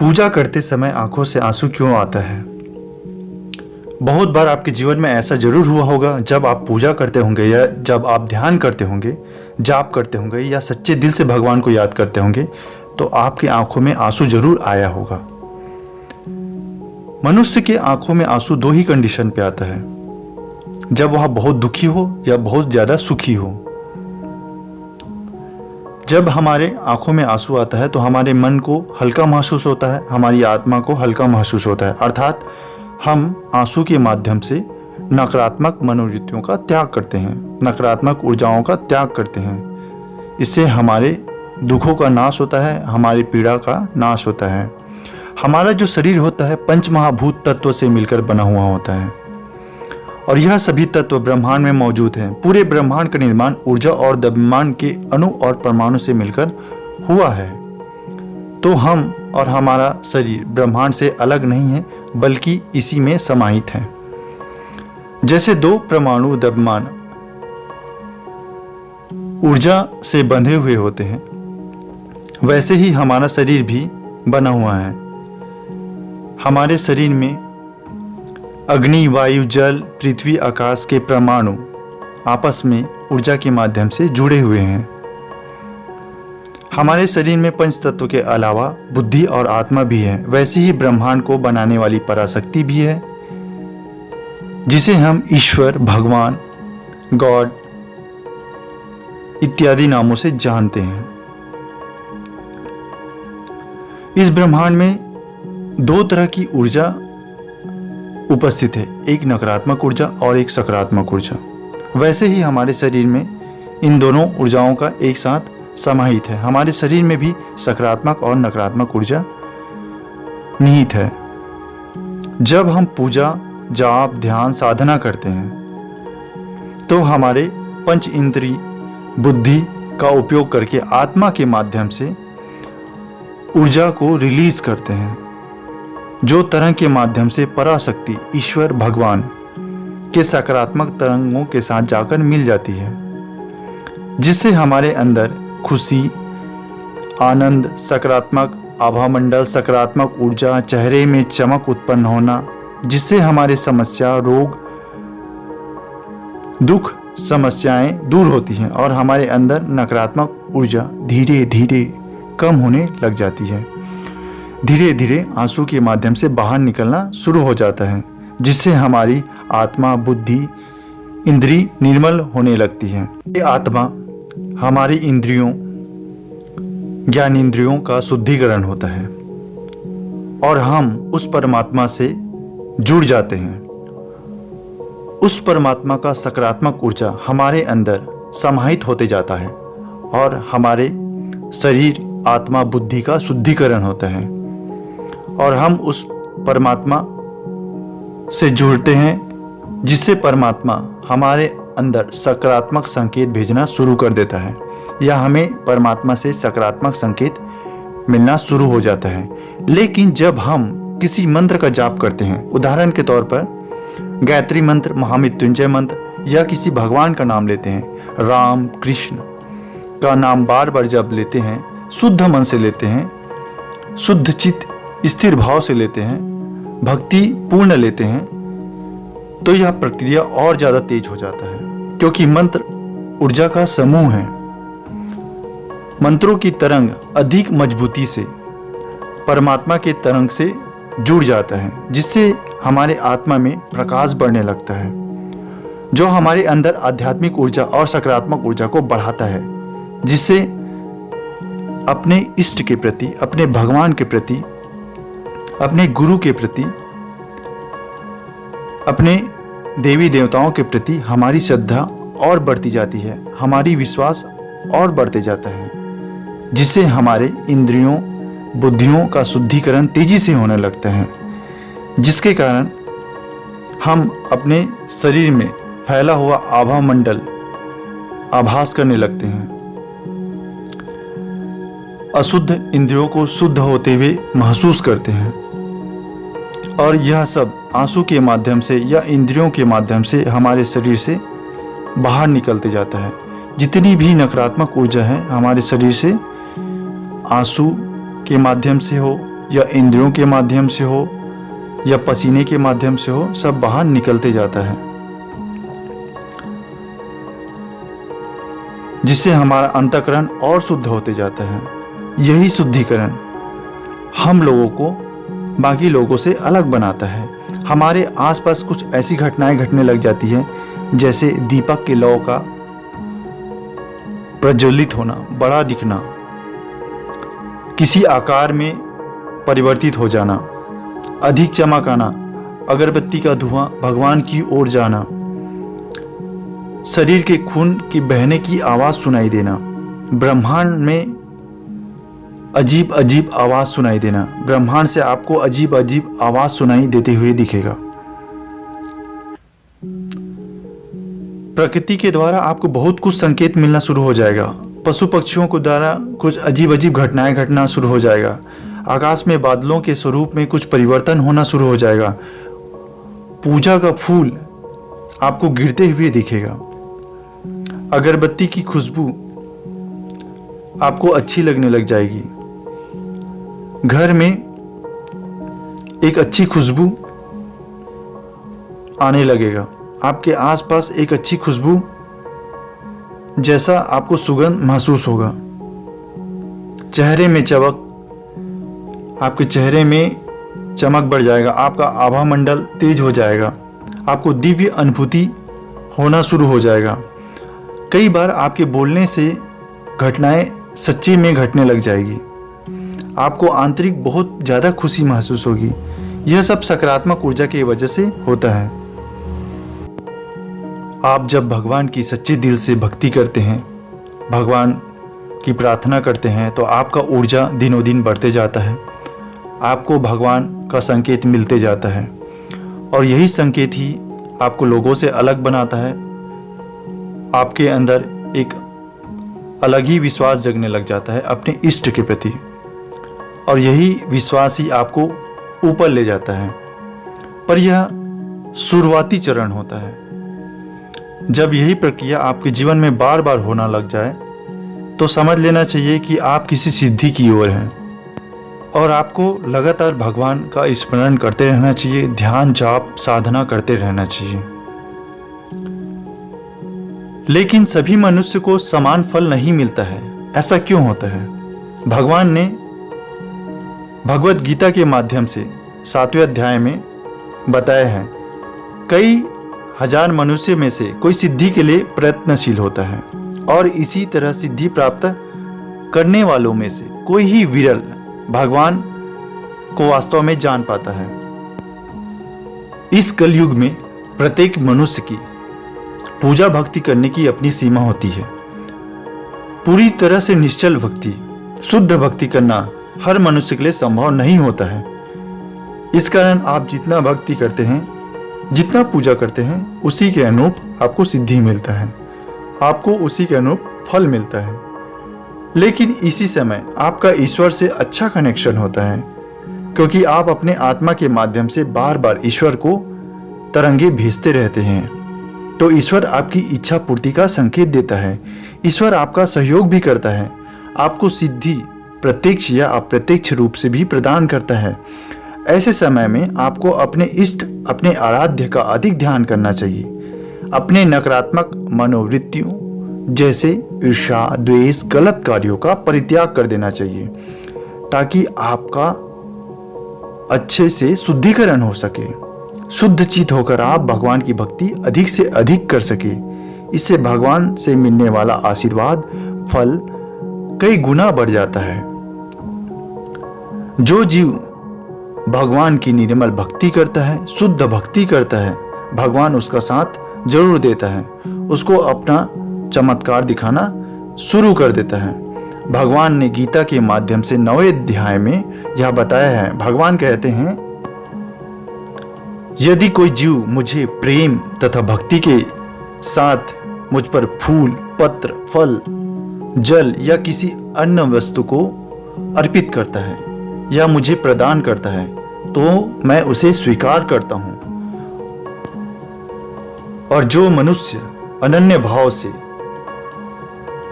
पूजा करते समय आंखों से आंसू क्यों आता है? बहुत बार आपके जीवन में ऐसा जरूर हुआ होगा, जब आप पूजा करते होंगे या जब आप ध्यान करते होंगे, जाप करते होंगे या सच्चे दिल से भगवान को याद करते होंगे, तो आपकी आंखों में आंसू जरूर आया होगा। मनुष्य के आंखों में आंसू दो ही कंडीशन पे आता है, जब वह बहुत दुखी हो या बहुत ज्यादा सुखी हो। जब हमारे आंखों में आंसू आता है तो हमारे मन को हल्का महसूस होता है, हमारी आत्मा को हल्का महसूस होता है, अर्थात हम आंसू के माध्यम से नकारात्मक मनोवृत्तियों का त्याग करते हैं, नकारात्मक ऊर्जाओं का त्याग करते हैं। इससे हमारे दुखों का नाश होता है, हमारी पीड़ा का नाश होता है। हमारा जो शरीर होता है पंचमहाभूत तत्व से मिलकर बना हुआ होता है और यह सभी तत्व ब्रह्मांड में मौजूद हैं। पूरे ब्रह्मांड का निर्माण ऊर्जा और द्रव्यमान के अणु और परमाणु से मिलकर हुआ है। तो हम और हमारा शरीर ब्रह्मांड से अलग नहीं है, बल्कि इसी में समाहित है। जैसे दो परमाणु द्रव्यमान ऊर्जा से बंधे हुए होते हैं, वैसे ही हमारा शरीर भी बना हुआ है। हमारे शरीर में अग्नि, वायु, जल, पृथ्वी, आकाश के परमाणु आपस में ऊर्जा के माध्यम से जुड़े हुए हैं। हमारे शरीर में पंच तत्व के अलावा बुद्धि और आत्मा भी है। वैसे ही ब्रह्मांड को बनाने वाली पराशक्ति भी है, जिसे हम ईश्वर, भगवान, गॉड इत्यादि नामों से जानते हैं। इस ब्रह्मांड में दो तरह की ऊर्जा उपस्थित है, एक नकारात्मक ऊर्जा और एक सकारात्मक ऊर्जा। वैसे ही हमारे शरीर में इन दोनों ऊर्जाओं का एक साथ समाहित है। हमारे शरीर में भी सकारात्मक और नकारात्मक ऊर्जा निहित है। जब हम पूजा, जाप, ध्यान, साधना करते हैं तो हमारे पंच इंद्रिय बुद्धि का उपयोग करके आत्मा के माध्यम से ऊर्जा को रिलीज करते हैं, जो तरंग के माध्यम से पराशक्ति ईश्वर, भगवान के सकारात्मक तरंगों के साथ जाकर मिल जाती है, जिससे हमारे अंदर खुशी, आनंद, सकारात्मक आभामंडल, सकारात्मक ऊर्जा, चेहरे में चमक उत्पन्न होना, जिससे हमारे समस्या, रोग, दुख, समस्याएं दूर होती हैं और हमारे अंदर नकारात्मक ऊर्जा धीरे धीरे कम होने लग जाती है। धीरे धीरे आंसू के माध्यम से बाहर निकलना शुरू हो जाता है, जिससे हमारी आत्मा, बुद्धि, इंद्रिय निर्मल होने लगती है। ये आत्मा हमारी इंद्रियों, ज्ञान इंद्रियों का शुद्धिकरण होता है और हम उस परमात्मा से जुड़ जाते हैं। उस परमात्मा का सकारात्मक ऊर्जा हमारे अंदर समाहित होते जाता है और हमारे शरीर, आत्मा, बुद्धि का शुद्धिकरण होता है और हम उस परमात्मा से जुड़ते हैं, जिससे परमात्मा हमारे अंदर सकारात्मक संकेत भेजना शुरू कर देता है या हमें परमात्मा से सकारात्मक संकेत मिलना शुरू हो जाता है। लेकिन जब हम किसी मंत्र का जाप करते हैं, उदाहरण के तौर पर गायत्री मंत्र, महामृत्युंजय मंत्र या किसी भगवान का नाम लेते हैं, राम, कृष्ण का नाम बार बार जब लेते हैं, शुद्ध मन से लेते हैं, शुद्ध चित्त स्थिर भाव से लेते हैं, भक्ति पूर्ण लेते हैं, तो यह प्रक्रिया और ज्यादा तेज हो जाता है, क्योंकि मंत्र ऊर्जा का समूह है। मंत्रों की तरंग अधिक मजबूती से परमात्मा के तरंग से जुड़ जाता है, जिससे हमारे आत्मा में प्रकाश बढ़ने लगता है, जो हमारे अंदर आध्यात्मिक ऊर्जा और सकारात्मक ऊर्जा को बढ़ाता है, जिससे अपने इष्ट के प्रति, अपने भगवान के प्रति, अपने गुरु के प्रति, अपने देवी देवताओं के प्रति हमारी श्रद्धा और बढ़ती जाती है, हमारी विश्वास और बढ़ते जाता है, जिससे हमारे इंद्रियों, बुद्धियों का शुद्धिकरण तेजी से होने लगता है, जिसके कारण हम अपने शरीर में फैला हुआ आभा मंडल आभास करने लगते हैं, अशुद्ध इंद्रियों को शुद्ध होते हुए महसूस करते हैं और यह सब आंसू के माध्यम से या इंद्रियों के माध्यम से हमारे शरीर से बाहर निकलते जाता है। जितनी भी नकारात्मक ऊर्जा है हमारे शरीर से आंसू के माध्यम से हो या इंद्रियों के माध्यम से हो या पसीने के माध्यम से हो, सब बाहर निकलते जाता है, जिससे हमारा अंतःकरण और शुद्ध होते जाता है। यही शुद्धिकरण हम लोगों को बाकी लोगों से अलग बनाता है। हमारे आसपास कुछ ऐसी घटनाएं घटने लग जाती हैं, जैसे दीपक के लौ का प्रज्वलित होना, बड़ा दिखना, किसी आकार में परिवर्तित हो जाना, अधिक चमक आना, अगरबत्ती का धुआं भगवान की ओर जाना, शरीर के खून की बहने की आवाज सुनाई देना, ब्रह्मांड में अजीब अजीब आवाज सुनाई देना, ब्रह्मांड से आपको अजीब अजीब आवाज सुनाई देते हुए दिखेगा। प्रकृति के द्वारा आपको बहुत कुछ संकेत मिलना शुरू हो जाएगा। पशु पक्षियों के द्वारा कुछ अजीब अजीब घटनाएं घटना शुरू हो जाएगा। आकाश में बादलों के स्वरूप में कुछ परिवर्तन होना शुरू हो जाएगा। पूजा का फूल आपको गिरते हुए दिखेगा। अगरबत्ती की खुशबू आपको अच्छी लगने लग जाएगी। घर में एक अच्छी खुशबू आने लगेगा। आपके आसपास एक अच्छी खुशबू जैसा आपको सुगंध महसूस होगा। चेहरे में चमक, आपके चेहरे में चमक बढ़ जाएगा। आपका आभा मंडल तेज हो जाएगा। आपको दिव्य अनुभूति होना शुरू हो जाएगा। कई बार आपके बोलने से घटनाएं सच्ची में घटने लग जाएगी। आपको आंतरिक बहुत ज़्यादा खुशी महसूस होगी। यह सब सकारात्मक ऊर्जा की वजह से होता है। आप जब भगवान की सच्चे दिल से भक्ति करते हैं, भगवान की प्रार्थना करते हैं, तो आपका ऊर्जा दिनों दिन बढ़ते जाता है। आपको भगवान का संकेत मिलते जाता है और यही संकेत ही आपको लोगों से अलग बनाता है। आपके अंदर एक अलग ही विश्वास जगने लग जाता है अपने इष्ट के प्रति, और यही विश्वास ही आपको ऊपर ले जाता है। पर यह शुरुआती चरण होता है। जब यही प्रक्रिया आपके जीवन में बार बार होना लग जाए तो समझ लेना चाहिए कि आप किसी सिद्धि की ओर हैं, और आपको लगातार भगवान का स्मरण करते रहना चाहिए, ध्यान जाप साधना करते रहना चाहिए। लेकिन सभी मनुष्य को समान फल नहीं मिलता है। ऐसा क्यों होता है? भगवान ने भगवत गीता के माध्यम से 7वें अध्याय में बताया है, कई हजार मनुष्य में से कोई सिद्धि के लिए प्रयत्नशील होता है, और इसी तरह सिद्धि प्राप्त करने वालों में से कोई ही विरल भगवान को वास्तव में जान पाता है। इस कलयुग में प्रत्येक मनुष्य की पूजा भक्ति करने की अपनी सीमा होती है। पूरी तरह से निश्चल भक्ति, शुद्ध भक्ति करना हर मनुष्य के लिए संभव नहीं होता है। इस कारण आप जितना भक्ति करते हैं, जितना पूजा करते हैं, उसी के अनुरूप आपको सिद्धि मिलता है, आपको उसी के अनुरूप फल मिलता है। लेकिन इसी समय आपका ईश्वर से अच्छा कनेक्शन होता है, क्योंकि आप अपने आत्मा के माध्यम से बार बार ईश्वर को तरंगे भेजते रहते हैं। तो ईश्वर आपकी इच्छा पूर्ति का संकेत देता है। ईश्वर आपका सहयोग भी करता है, आपको सिद्धि प्रत्यक्ष या अप्रत्यक्ष रूप से भी प्रदान करता है। ऐसे समय में आपको अपने इष्ट, अपने आराध्य का अधिक ध्यान करना चाहिए। अपने नकारात्मक मनोवृत्तियों जैसे ईर्ष्या, द्वेष, गलत कार्यों का परित्याग कर देना चाहिए, ताकि आपका अच्छे से शुद्धिकरण हो सके। शुद्ध चित होकर आप भगवान की भक्ति अधिक से अधिक कर सके। इससे भगवान से मिलने वाला आशीर्वाद, फल कई गुना बढ़ जाता है। जो जीव भगवान की निर्मल भक्ति करता है, शुद्ध भक्ति करता है, भगवान उसका साथ जरूर देता है, उसको अपना चमत्कार दिखाना शुरू कर देता है। भगवान ने गीता के माध्यम से 9वें अध्याय में यह बताया है। भगवान कहते हैं, यदि कोई जीव मुझे प्रेम तथा भक्ति के साथ मुझ पर फूल, पत्र, फल, जल या किसी अन्य वस्तु को अर्पित करता है या मुझे प्रदान करता है, तो मैं उसे स्वीकार करता हूं। और जो मनुष्य अनन्य भाव से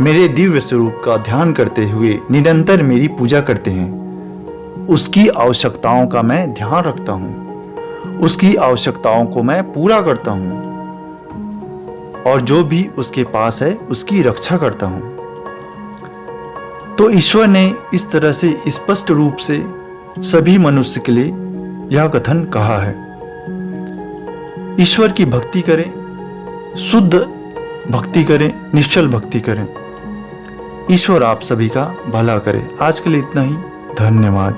मेरे दिव्य स्वरूप का ध्यान करते हुए निरंतर मेरी पूजा करते हैं, उसकी आवश्यकताओं का मैं ध्यान रखता हूँ, उसकी आवश्यकताओं को मैं पूरा करता हूँ और जो भी उसके पास है उसकी रक्षा करता हूँ। तो ईश्वर ने इस तरह से स्पष्ट रूप से सभी मनुष्य के लिए यह कथन कहा है। ईश्वर की भक्ति करें, शुद्ध भक्ति करें, निश्चल भक्ति करें। ईश्वर आप सभी का भला करे। आज के लिए इतना ही। धन्यवाद।